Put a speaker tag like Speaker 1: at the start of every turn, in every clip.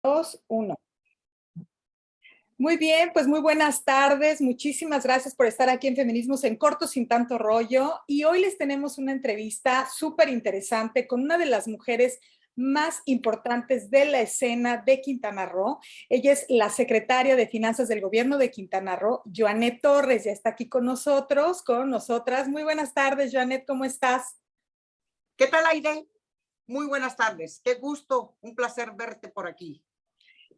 Speaker 1: Dos, uno. Muy bien, pues muy buenas tardes. Muchísimas gracias por estar aquí en Feminismos en Corto sin tanto rollo. Y hoy les tenemos una entrevista súper interesante con una de las mujeres más importantes de la escena de Quintana Roo. Ella es la secretaria de Finanzas del Gobierno de Quintana Roo, Joanet Torres. Ya está aquí con nosotros, con nosotras. Muy buenas tardes, Joanet, ¿cómo estás?
Speaker 2: ¿Qué tal, Aide? Muy buenas tardes. Qué gusto, un placer verte por aquí.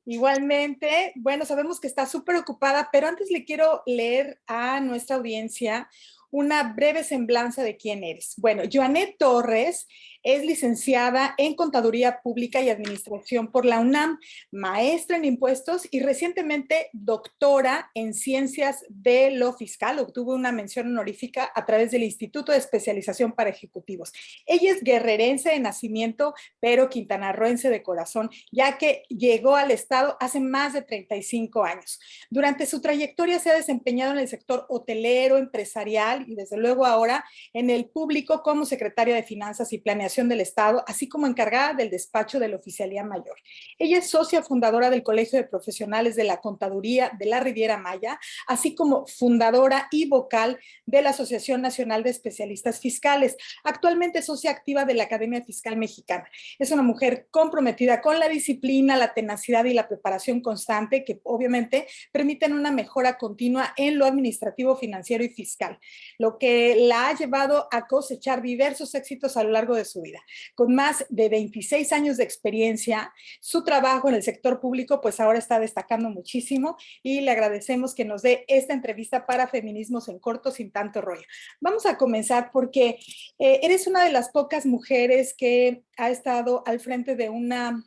Speaker 1: Igualmente, bueno, sabemos que está súper ocupada, pero antes le quiero leer a nuestra audiencia una breve semblanza de quién eres. Bueno, Joanet Torres es licenciada en Contaduría Pública y Administración por la UNAM, maestra en impuestos y recientemente doctora en Ciencias de lo Fiscal. Obtuvo una mención honorífica a través del Instituto de Especialización para Ejecutivos. Ella es guerrerense de nacimiento, pero quintanarroense de corazón, ya que llegó al estado hace más de 35 años. Durante su trayectoria se ha desempeñado en el sector hotelero, empresarial y desde luego ahora en el público como secretaria de Finanzas y Planeación del Estado, así como encargada del despacho de la Oficialía Mayor. Ella es socia fundadora del Colegio de Profesionales de la Contaduría de la Riviera Maya, así como fundadora y vocal de la Asociación Nacional de Especialistas Fiscales. Actualmente es socia activa de la Academia Fiscal Mexicana. Es una mujer comprometida con la disciplina, la tenacidad y la preparación constante que obviamente permiten una mejora continua en lo administrativo, financiero y fiscal, lo que la ha llevado a cosechar diversos éxitos a lo largo de su vida. Con más de 26 años de experiencia, su trabajo en el sector público pues ahora está destacando muchísimo y le agradecemos que nos dé esta entrevista para Feminismos en Corto sin tanto rollo. Vamos a comenzar porque eres una de las pocas mujeres que ha estado al frente de una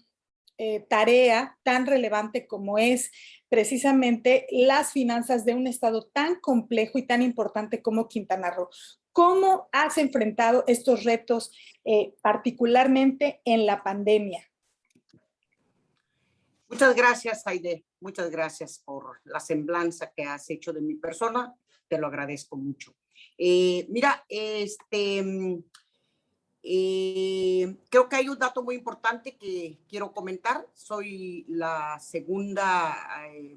Speaker 1: tarea tan relevante como es precisamente las finanzas de un estado tan complejo y tan importante como Quintana Roo. ¿Cómo has enfrentado estos retos, particularmente en la pandemia?
Speaker 2: Muchas gracias, Aide. Muchas gracias por la semblanza que has hecho de mi persona. Te lo agradezco mucho. Mira, creo que hay un dato muy importante que quiero comentar. Soy la segunda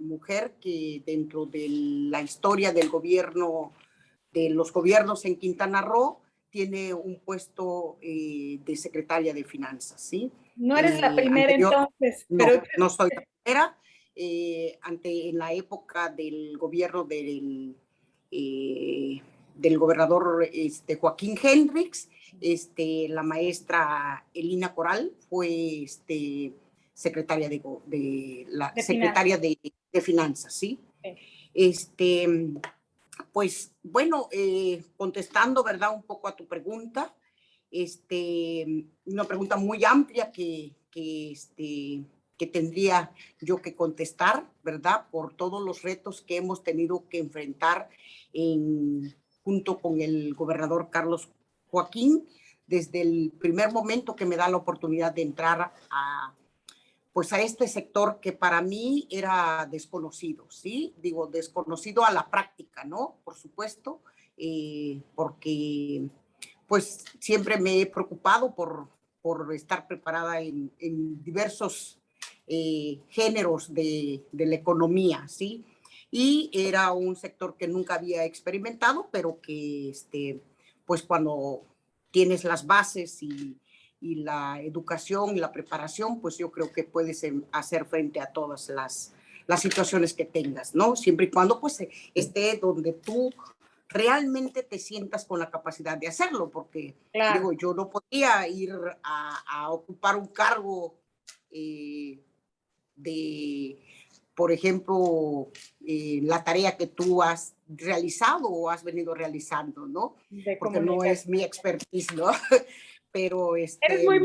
Speaker 2: mujer que dentro de la historia del gobierno, de los gobiernos en Quintana Roo, tiene un puesto de secretaria de Finanzas, ¿sí?
Speaker 1: No eres la primera entonces,
Speaker 2: no,
Speaker 1: pero...
Speaker 2: no soy la primera. En la época del gobierno del gobernador Joaquín Hendricks, la maestra Elina Coral fue secretaria secretaria de Finanzas, ¿sí?
Speaker 1: Sí.
Speaker 2: Pues bueno, contestando, ¿verdad? Un poco a tu pregunta, una pregunta muy amplia que tendría yo que contestar, ¿verdad? Por todos los retos que hemos tenido que enfrentar junto con el gobernador Carlos Joaquín, desde el primer momento que me da la oportunidad de entrar pues a este sector que para mí era desconocido, ¿sí? Digo, desconocido a la práctica, ¿no? Por supuesto, porque pues siempre me he preocupado por estar preparada en diversos géneros de la economía, ¿sí? Y era un sector que nunca había experimentado, pero que pues cuando tienes las bases y la educación y la preparación, pues yo creo que puedes hacer frente a todas las situaciones que tengas, ¿no? Siempre y cuando pues esté donde tú realmente te sientas con la capacidad de hacerlo, porque
Speaker 1: Claro.
Speaker 2: digo, yo no podía ir a ocupar un cargo por ejemplo, la tarea que tú has realizado o has venido realizando, ¿no? Porque no es mi expertise, ¿no? Pero
Speaker 1: Eres muy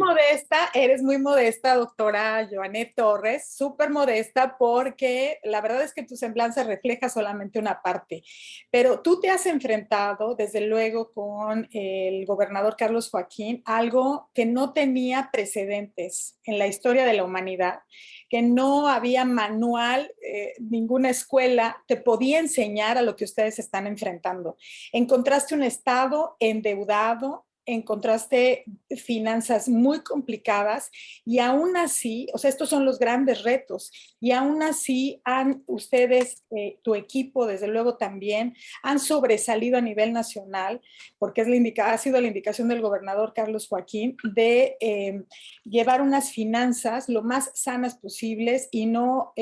Speaker 1: modesta, doctora Joanet Torres, súper modesta, porque la verdad es que tu semblanza refleja solamente una parte, pero tú te has enfrentado, desde luego, con el gobernador Carlos Joaquín, algo que no tenía precedentes en la historia de la humanidad, que no había manual, ninguna escuela te podía enseñar a lo que ustedes están enfrentando. Encontraste un estado endeudado, encontraste finanzas muy complicadas y aún así, o sea, estos son los grandes retos y aún así han ustedes, tu equipo, desde luego también, han sobresalido a nivel nacional, porque ha sido la indicación del gobernador Carlos Joaquín de llevar unas finanzas lo más sanas posibles y no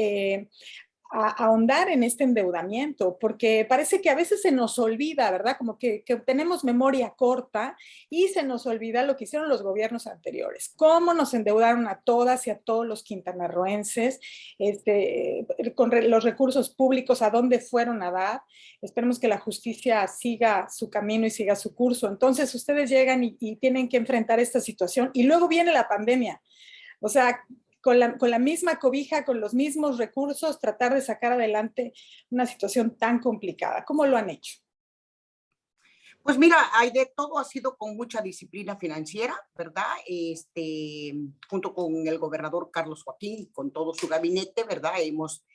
Speaker 1: ahondar en este endeudamiento, porque parece que a veces se nos olvida, ¿verdad? Como que tenemos memoria corta y se nos olvida lo que hicieron los gobiernos anteriores, cómo nos endeudaron a todas y a todos los quintanarroenses, con los recursos públicos, a dónde fueron a dar. Esperemos que la justicia siga su camino y siga su curso. Entonces, ustedes llegan y tienen que enfrentar esta situación y luego viene la pandemia. O sea, con la misma cobija, con los mismos recursos, tratar de sacar adelante una situación tan complicada. ¿Cómo lo han hecho?
Speaker 2: Pues mira, hay de todo, ha sido con mucha disciplina financiera, ¿verdad? Junto con el gobernador Carlos Joaquín, con todo su gabinete, ¿verdad? Hemos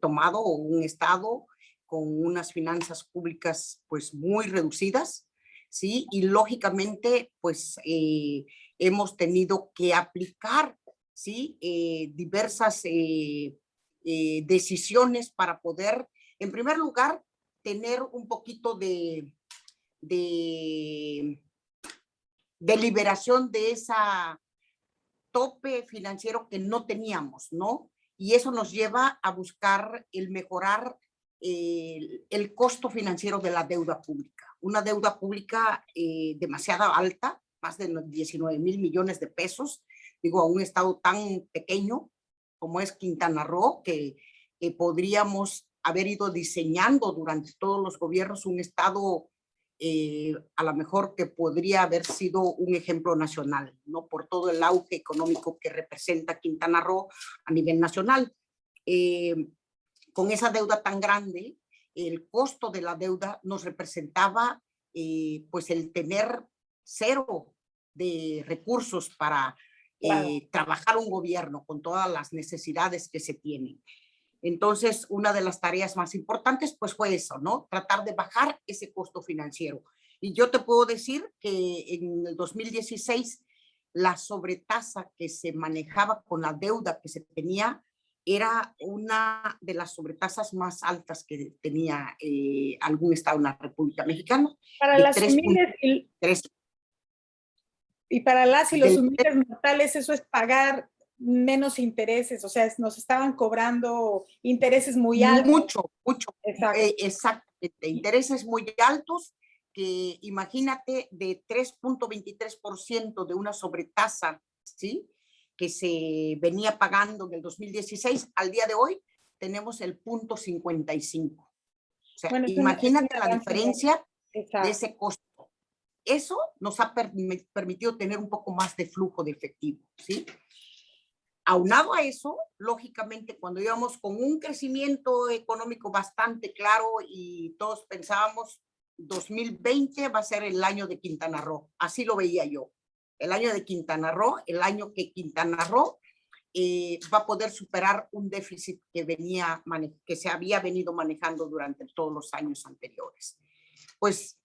Speaker 2: tomado un estado con unas finanzas públicas pues muy reducidas, ¿sí? Y lógicamente pues hemos tenido que aplicar, ¿sí? Diversas decisiones para poder, en primer lugar, tener un poquito de, de liberación de esa tope financiero que no teníamos, ¿no? Y eso nos lleva a buscar el mejorar el costo financiero de la deuda pública. Una deuda pública demasiado alta, más de 19,000 millones de pesos, digo, a un estado tan pequeño como es Quintana Roo, que podríamos haber ido diseñando durante todos los gobiernos un estado a lo mejor que podría haber sido un ejemplo nacional, ¿no? Por todo el auge económico que representa Quintana Roo a nivel nacional. Con esa deuda tan grande, el costo de la deuda nos representaba pues el tener cero de recursos para trabajar un gobierno con todas las necesidades que se tienen. Entonces, una de las tareas más importantes, pues fue eso, ¿no? Tratar de bajar ese costo financiero. Y yo te puedo decir que en el 2016, la sobretasa que se manejaba con la deuda que se tenía era una de las sobretasas más altas que tenía algún estado en la República Mexicana.
Speaker 1: Para
Speaker 2: De
Speaker 1: las
Speaker 2: 3.
Speaker 1: humildes y para las y los humildes mortales, eso es pagar menos intereses, o sea, nos estaban cobrando intereses muy altos.
Speaker 2: Mucho. Exactamente, intereses muy altos, que imagínate de 3,23% de una sobretasa, ¿sí? Que se venía pagando en el 2016, al día de hoy tenemos el 0,55. O sea, bueno, imagínate la diferencia de ese costo. Eso nos ha permitido tener un poco más de flujo de efectivo, ¿sí? Aunado a eso, lógicamente, cuando íbamos con un crecimiento económico bastante claro y todos pensábamos 2020 va a ser el año de Quintana Roo, así lo veía yo. El año de Quintana Roo, el año que Quintana Roo va a poder superar un déficit que se había venido manejando durante todos los años anteriores. Pues,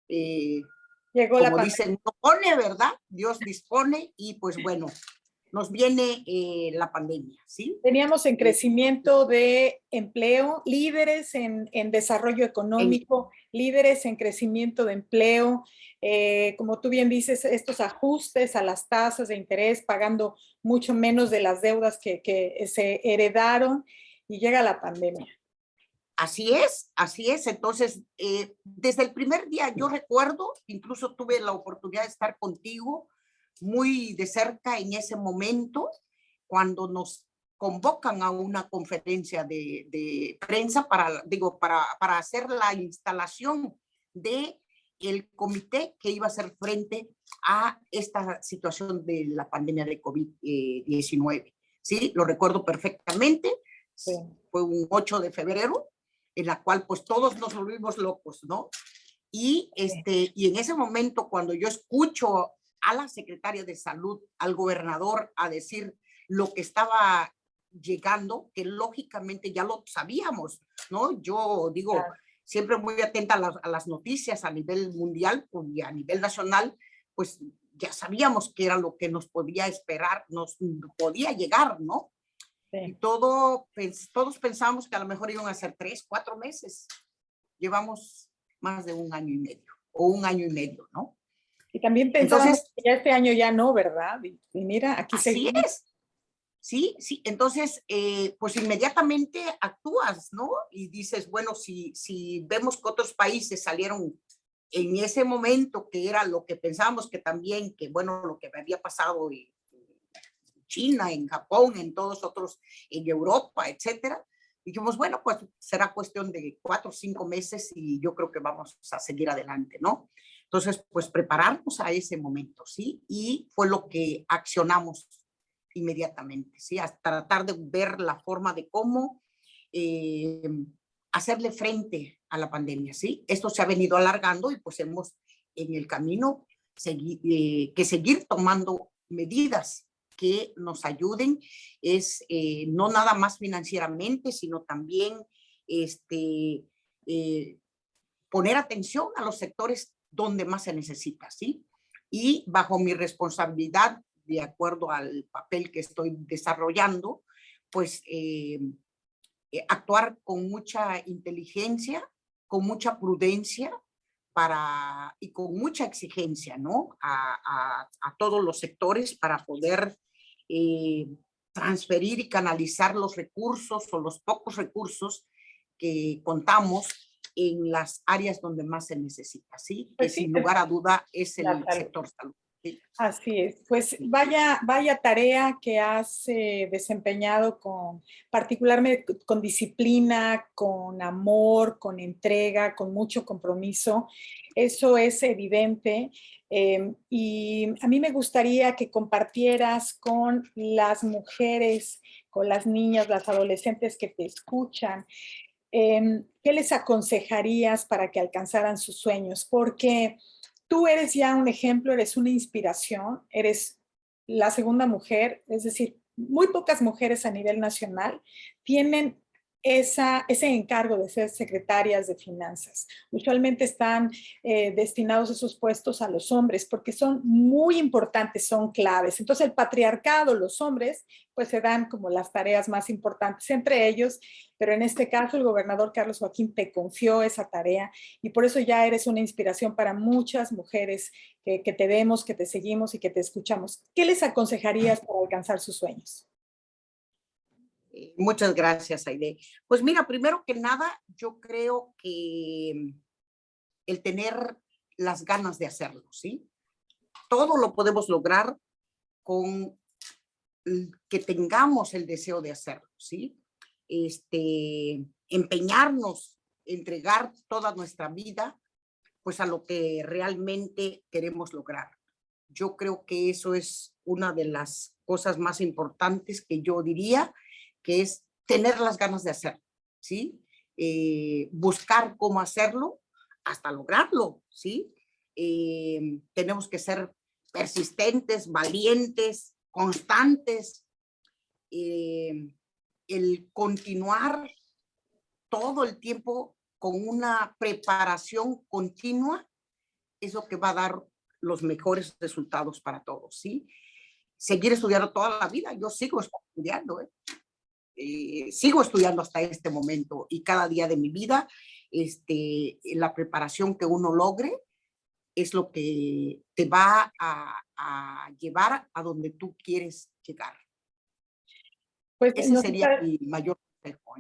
Speaker 1: llegó
Speaker 2: como dicen, no pone, ¿verdad? Dios dispone y pues bueno, nos viene la pandemia, ¿sí?
Speaker 1: Teníamos en crecimiento de empleo, líderes en desarrollo económico, líderes en crecimiento de empleo, como tú bien dices, estos ajustes a las tasas de interés, pagando mucho menos de las deudas que se heredaron y llega la pandemia.
Speaker 2: Así es, así es. Entonces, desde el primer día yo recuerdo, incluso tuve la oportunidad de estar contigo muy de cerca en ese momento, cuando nos convocan a una conferencia de prensa para hacer la instalación de el comité que iba a hacer frente a esta situación de la pandemia de COVID-19. Sí, lo recuerdo perfectamente. Sí. Fue un 8 de febrero, en la cual pues todos nos volvimos locos, ¿no? Y en ese momento, cuando yo escucho a la secretaria de Salud, al gobernador, a decir lo que estaba llegando, que lógicamente ya lo sabíamos, ¿no? Yo digo, siempre muy atenta a las noticias a nivel mundial y a nivel nacional, pues ya sabíamos que era lo que nos podía esperar, nos podía llegar, ¿no? Sí. Y todos pensábamos que a lo mejor iban a ser 3, 4 meses. Llevamos más de 1 año y medio, o 1 año y medio, ¿no?
Speaker 1: Y también pensábamos que ya este año ya no, ¿verdad? Y mira, aquí
Speaker 2: seguimos. Así es. Sí, sí, entonces, pues inmediatamente actúas, ¿no? Y dices, bueno, si vemos que otros países salieron en ese momento, que era lo que pensábamos que también, que bueno, lo que había pasado en China, en Japón, en todos otros, en Europa, etcétera, dijimos, bueno, pues será cuestión de 4 o 5 meses y yo creo que vamos a seguir adelante, ¿no? Entonces, pues prepararnos a ese momento, ¿sí? Y fue lo que accionamos inmediatamente, ¿sí? Hasta tratar de ver la forma de cómo hacerle frente a la pandemia, ¿sí? Esto se ha venido alargando y pues hemos en el camino que seguir tomando medidas que nos ayuden, no nada más financieramente, sino también poner atención a los sectores donde más se necesita, ¿sí? Y bajo mi responsabilidad, de acuerdo al papel que estoy desarrollando, pues actuar con mucha inteligencia, con mucha prudencia y con mucha exigencia, ¿no? A todos los sectores para poder transferir y canalizar los recursos o los pocos recursos que contamos en las áreas donde más se necesita, ¿sí?
Speaker 1: Pues
Speaker 2: que
Speaker 1: sí,
Speaker 2: sin lugar a duda es el sector salud. Sí.
Speaker 1: Así es, pues vaya tarea que has desempeñado particularmente con disciplina, con amor, con entrega, con mucho compromiso. Eso es evidente. Y a mí me gustaría que compartieras con las mujeres, con las niñas, las adolescentes que te escuchan, ¿qué les aconsejarías para que alcanzaran sus sueños? Porque tú eres ya un ejemplo, eres una inspiración, eres la segunda mujer, es decir, muy pocas mujeres a nivel nacional tienen ese encargo de ser secretarias de finanzas. Usualmente están destinados esos puestos a los hombres porque son muy importantes, son claves. Entonces el patriarcado, los hombres, pues se dan como las tareas más importantes entre ellos, pero en este caso el gobernador Carlos Joaquín te confió esa tarea y por eso ya eres una inspiración para muchas mujeres que te vemos, que te seguimos y que te escuchamos. ¿Qué les aconsejarías para alcanzar sus sueños?
Speaker 2: Muchas gracias, Aide. Pues mira, primero que nada, yo creo que el tener las ganas de hacerlo, ¿sí? Todo lo podemos lograr con que tengamos el deseo de hacerlo, ¿sí? Empeñarnos, entregar toda nuestra vida, pues a lo que realmente queremos lograr. Yo creo que eso es una de las cosas más importantes que yo diría, que es tener las ganas de hacerlo, ¿sí? Buscar cómo hacerlo hasta lograrlo, ¿sí? Tenemos que ser persistentes, valientes, constantes, el continuar todo el tiempo con una preparación continua es lo que va a dar los mejores resultados para todos, ¿sí? Seguir estudiando toda la vida, yo sigo estudiando, sigo estudiando hasta este momento y cada día de mi vida, la preparación que uno logre es lo que te va a llevar a donde tú quieres llegar.
Speaker 1: Pues
Speaker 2: ese sería mi mayor consejo.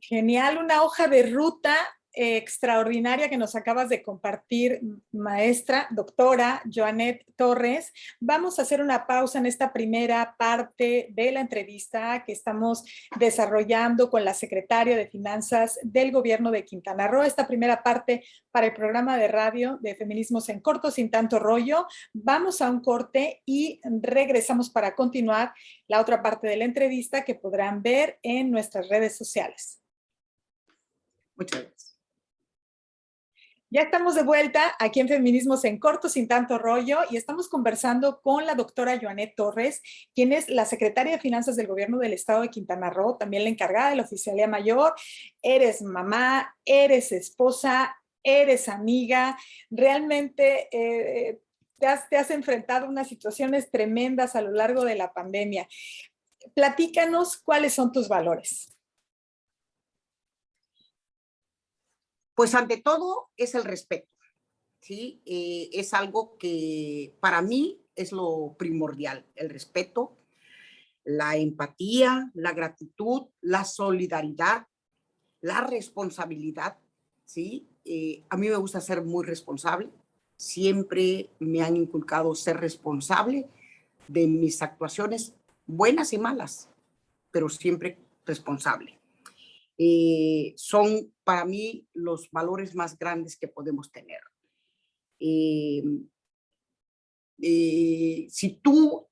Speaker 1: Genial, una hoja de ruta extraordinaria que nos acabas de compartir, maestra, doctora Joanet Torres. Vamos a hacer una pausa en esta primera parte de la entrevista que estamos desarrollando con la secretaria de Finanzas del Gobierno de Quintana Roo. Esta primera parte para el programa de radio de Feminismos en Corto, sin tanto rollo. Vamos a un corte y regresamos para continuar la otra parte de la entrevista que podrán ver en nuestras redes sociales.
Speaker 2: Muchas gracias.
Speaker 1: Ya estamos de vuelta aquí en Feminismos en Corto, sin tanto rollo, y estamos conversando con la doctora Joanet Torres, quien es la secretaria de Finanzas del Gobierno del Estado de Quintana Roo, también la encargada de la Oficialía Mayor. Eres mamá, eres esposa, eres amiga, realmente te has enfrentado a unas situaciones tremendas a lo largo de la pandemia. Platícanos cuáles son tus valores.
Speaker 2: Pues ante todo es el respeto, ¿sí? Es algo que para mí es lo primordial, el respeto, la empatía, la gratitud, la solidaridad, la responsabilidad, ¿sí? A mí me gusta ser muy responsable, siempre me han inculcado ser responsable de mis actuaciones, buenas y malas, pero siempre responsable. Son para mí los valores más grandes que podemos tener. Eh, si tú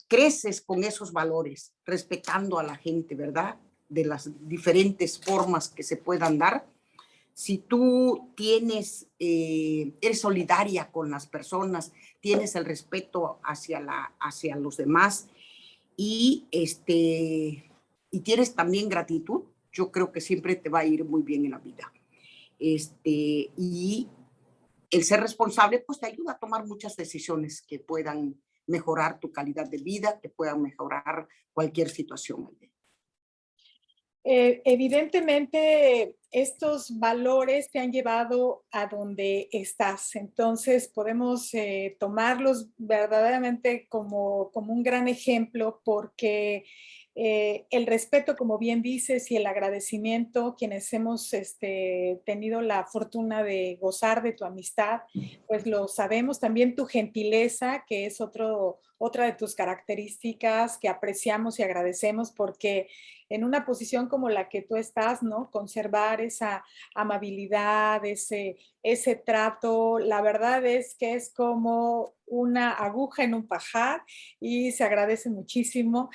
Speaker 2: creces con esos valores, respetando a la gente, ¿verdad? De las diferentes formas que se puedan dar. Si tú eres solidaria con las personas, tienes el respeto hacia los demás y tienes también gratitud, yo creo que siempre te va a ir muy bien en la vida. Y el ser responsable, pues te ayuda a tomar muchas decisiones que puedan mejorar tu calidad de vida, que puedan mejorar cualquier situación.
Speaker 1: Evidentemente, estos valores te han llevado a donde estás. Entonces, podemos tomarlos verdaderamente como un gran ejemplo porque el respeto, como bien dices, y el agradecimiento, quienes hemos tenido la fortuna de gozar de tu amistad, pues lo sabemos. También tu gentileza, que es otra de tus características que apreciamos y agradecemos porque en una posición como la que tú estás, ¿no? Conservar esa amabilidad, ese trato, la verdad es que es como una aguja en un pajar y se agradece muchísimo.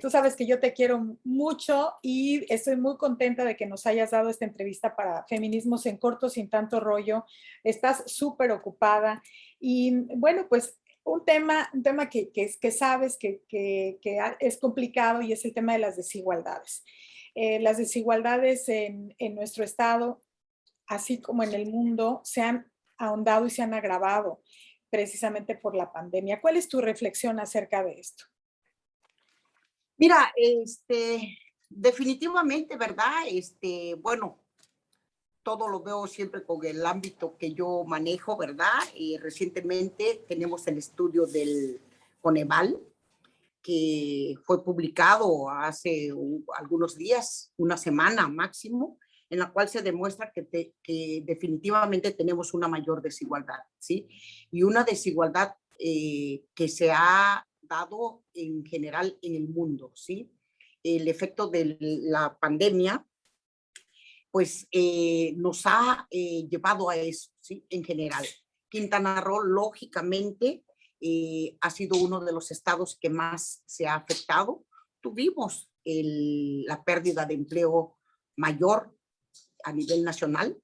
Speaker 1: Tú sabes que yo te quiero mucho y estoy muy contenta de que nos hayas dado esta entrevista para Feminismos en Corto, sin tanto rollo. Estás súper ocupada y bueno, pues un tema que sabes que es complicado y es el tema de las desigualdades. Las desigualdades en nuestro estado, así como en el mundo, se han ahondado y se han agravado precisamente por la pandemia. ¿Cuál es tu reflexión acerca de esto?
Speaker 2: Mira, definitivamente, ¿verdad? Bueno, todo lo veo siempre con el ámbito que yo manejo, ¿verdad? Recientemente tenemos el estudio del Coneval, que fue publicado hace algunos días, una semana máximo, en la cual se demuestra que definitivamente tenemos una mayor desigualdad, ¿sí? Y una desigualdad que se ha dado en general en el mundo, ¿sí? El efecto de la pandemia, pues nos ha llevado a eso, ¿sí? En general. Quintana Roo, lógicamente, ha sido uno de los estados que más se ha afectado. Tuvimos la pérdida de empleo mayor a nivel nacional.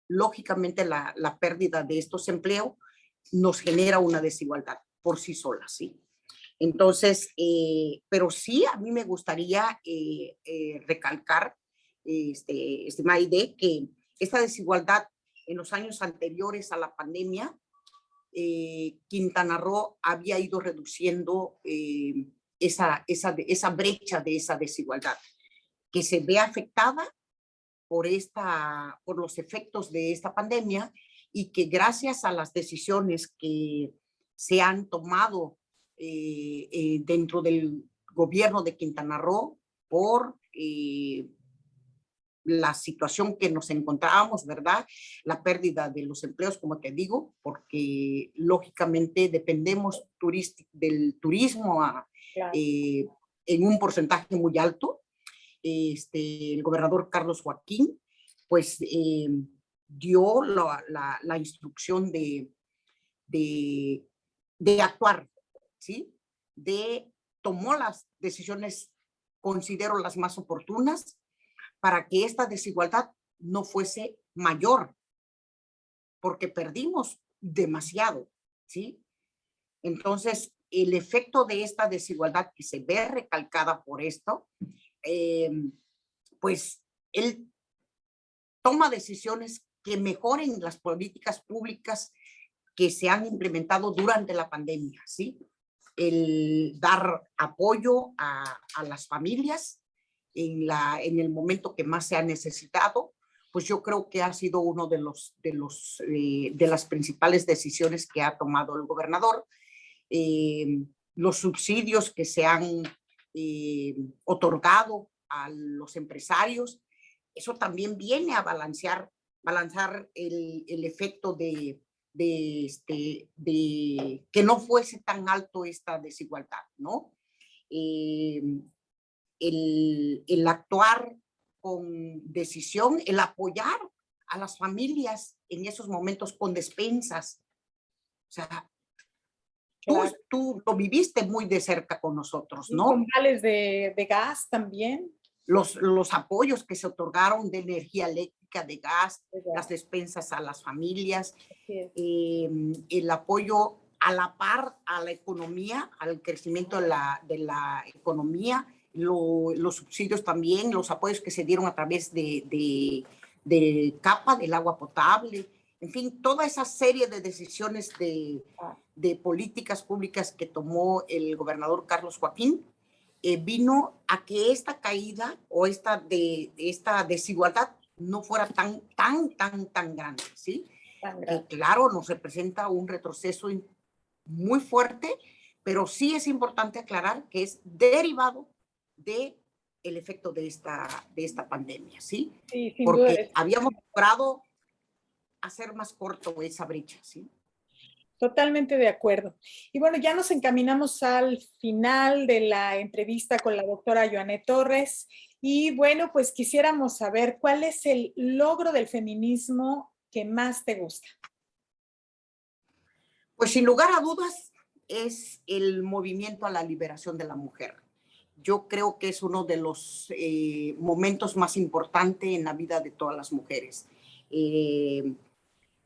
Speaker 2: Lógicamente, la pérdida de estos empleos nos genera una desigualdad por sí sola, ¿sí? Entonces, pero sí, a mí me gustaría recalcar, estimada Aide, que esta desigualdad en los años anteriores a la pandemia, Quintana Roo había ido reduciendo esa brecha de esa desigualdad, que se ve afectada por los efectos de esta pandemia y que gracias a las decisiones que se han tomado dentro del gobierno de Quintana Roo por la situación que nos encontrábamos, ¿verdad? La pérdida de los empleos, como te digo, porque lógicamente dependemos del turismo
Speaker 1: Claro.
Speaker 2: en un porcentaje muy alto. El gobernador Carlos Joaquín, pues dio la instrucción de actuar, ¿sí? Tomó las decisiones, considero las más oportunas, para que esta desigualdad no fuese mayor, porque perdimos demasiado, ¿sí? Entonces, el efecto de esta desigualdad que se ve recalcada por esto, pues él toma decisiones que mejoren las políticas públicas que se han implementado durante la pandemia, ¿sí? El dar apoyo a las familias en el momento que más se ha necesitado, pues yo creo que ha sido uno de las principales decisiones que ha tomado el gobernador. Los subsidios que se han otorgado a los empresarios, eso también viene a balancear el efecto de que no fuese tan alto esta desigualdad, ¿no? El actuar con decisión, el apoyar a las familias en esos momentos con despensas. O sea,
Speaker 1: Claro.
Speaker 2: tú lo viviste muy de cerca con nosotros,
Speaker 1: Y
Speaker 2: ¿no?
Speaker 1: con vales de gas también.
Speaker 2: Los apoyos que se otorgaron de energía eléctrica, de gas, las despensas a las familias, el apoyo a la par a la economía, al crecimiento de la economía, los subsidios también, los apoyos que se dieron a través de CAPA, del agua potable, en fin, toda esa serie de decisiones de políticas públicas que tomó el gobernador Carlos Joaquín, vino a que esta caída o esta desigualdad no fuera tan grande, ¿sí? Que claro, nos representa un retroceso muy fuerte, pero sí es importante aclarar que es derivado del efecto de esta pandemia, ¿sí?
Speaker 1: Sí, sin duda.
Speaker 2: Porque habíamos logrado hacer más corto esa brecha, ¿sí?
Speaker 1: Totalmente de acuerdo. Y bueno, ya nos encaminamos al final de la entrevista con la doctora Joanette Torres. Y bueno, pues quisiéramos saber cuál es el logro del feminismo que más te gusta.
Speaker 2: Pues sin lugar a dudas es el movimiento a la liberación de la mujer. Yo creo que es uno de los momentos más importantes en la vida de todas las mujeres.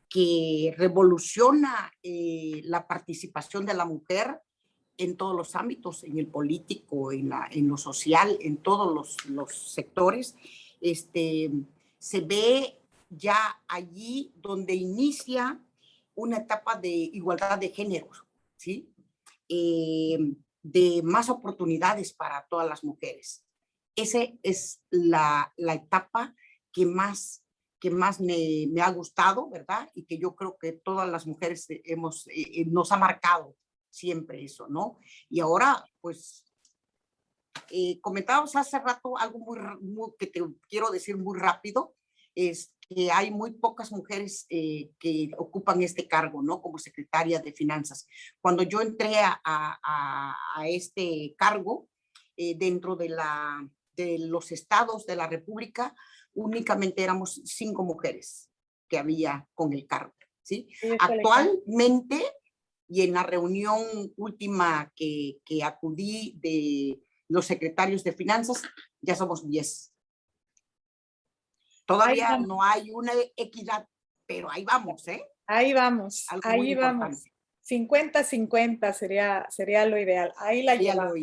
Speaker 2: Que revoluciona la participación de la mujer en todos los ámbitos, en el político, en lo social, en todos los sectores. Se ve ya allí donde inicia una etapa de igualdad de géneros, ¿sí? De más oportunidades para todas las mujeres. Esa es la etapa que más me ha gustado, ¿verdad? Y que yo creo que todas las mujeres nos ha marcado siempre eso, ¿no? Y ahora, pues, comentábamos hace rato algo que te quiero decir muy rápido, es que hay muy pocas mujeres que ocupan este cargo, ¿no? Como secretaria de Finanzas. Cuando yo entré a este cargo, dentro de los estados de la República, únicamente éramos 5 mujeres que había con el cargo, ¿sí? Actualmente, y en la reunión última que acudí de los secretarios de Finanzas, ya somos 10. Todavía no hay una equidad, pero ahí vamos, ¿eh?
Speaker 1: Ahí vamos,
Speaker 2: algo
Speaker 1: ahí
Speaker 2: muy
Speaker 1: vamos.
Speaker 2: Importante.
Speaker 1: 50-50 sería lo ideal. Ahí la llevamos.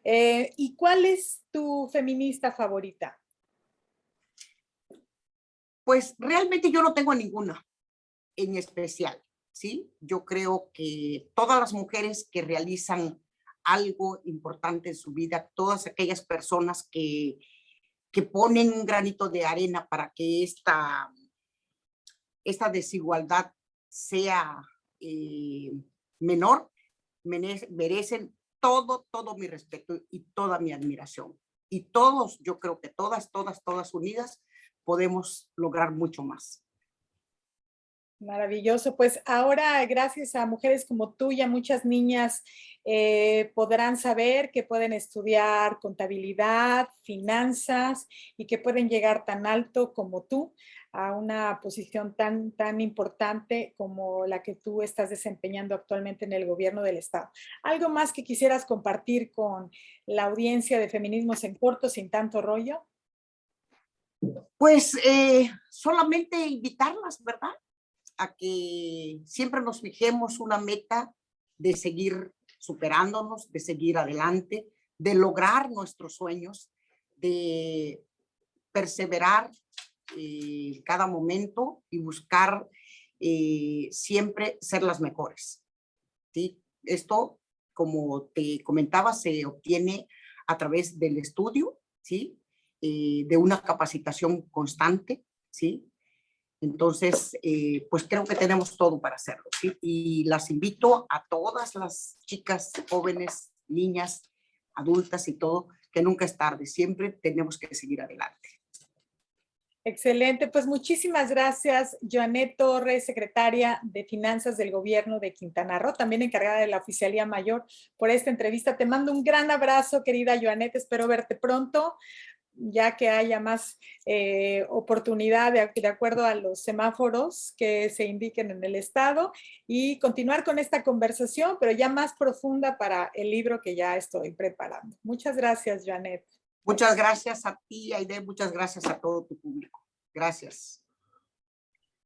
Speaker 1: ¿Y cuál es tu feminista favorita?
Speaker 2: Pues realmente yo no tengo ninguna en especial, ¿sí? Yo creo que todas las mujeres que realizan algo importante en su vida, todas aquellas personas que ponen un granito de arena para que esta desigualdad sea menor, merecen todo mi respeto y toda mi admiración. Y todos, yo creo que todas unidas podemos lograr mucho más.
Speaker 1: Maravilloso. Pues ahora, gracias a mujeres como tú y a muchas niñas, podrán saber que pueden estudiar contabilidad, finanzas y que pueden llegar tan alto como tú a una posición tan importante como la que tú estás desempeñando actualmente en el gobierno del Estado. ¿Algo más que quisieras compartir con la audiencia de Feminismos en Corto, sin tanto rollo?
Speaker 2: Pues solamente invitarlas, ¿verdad? A que siempre nos fijemos una meta de seguir superándonos, de seguir adelante, de lograr nuestros sueños, de perseverar cada momento y buscar siempre ser las mejores, ¿sí? Esto, como te comentaba, se obtiene a través del estudio, ¿sí? De una capacitación constante, ¿sí? Entonces, pues creo que tenemos todo para hacerlo, ¿sí? Y las invito a todas las chicas, jóvenes, niñas, adultas y todo, que nunca es tarde, siempre tenemos que seguir adelante.
Speaker 1: Excelente, pues muchísimas gracias, Joanet Torres, secretaria de Finanzas del Gobierno de Quintana Roo, también encargada de la Oficialía Mayor, por esta entrevista. Te mando un gran abrazo, querida Joanet, espero verte pronto, ya que haya más oportunidad de acuerdo a los semáforos que se indiquen en el estado y continuar con esta conversación, pero ya más profunda para el libro que ya estoy preparando. Muchas gracias, Joanet.
Speaker 2: Muchas gracias a ti, Aide, muchas gracias a todo tu público. Gracias.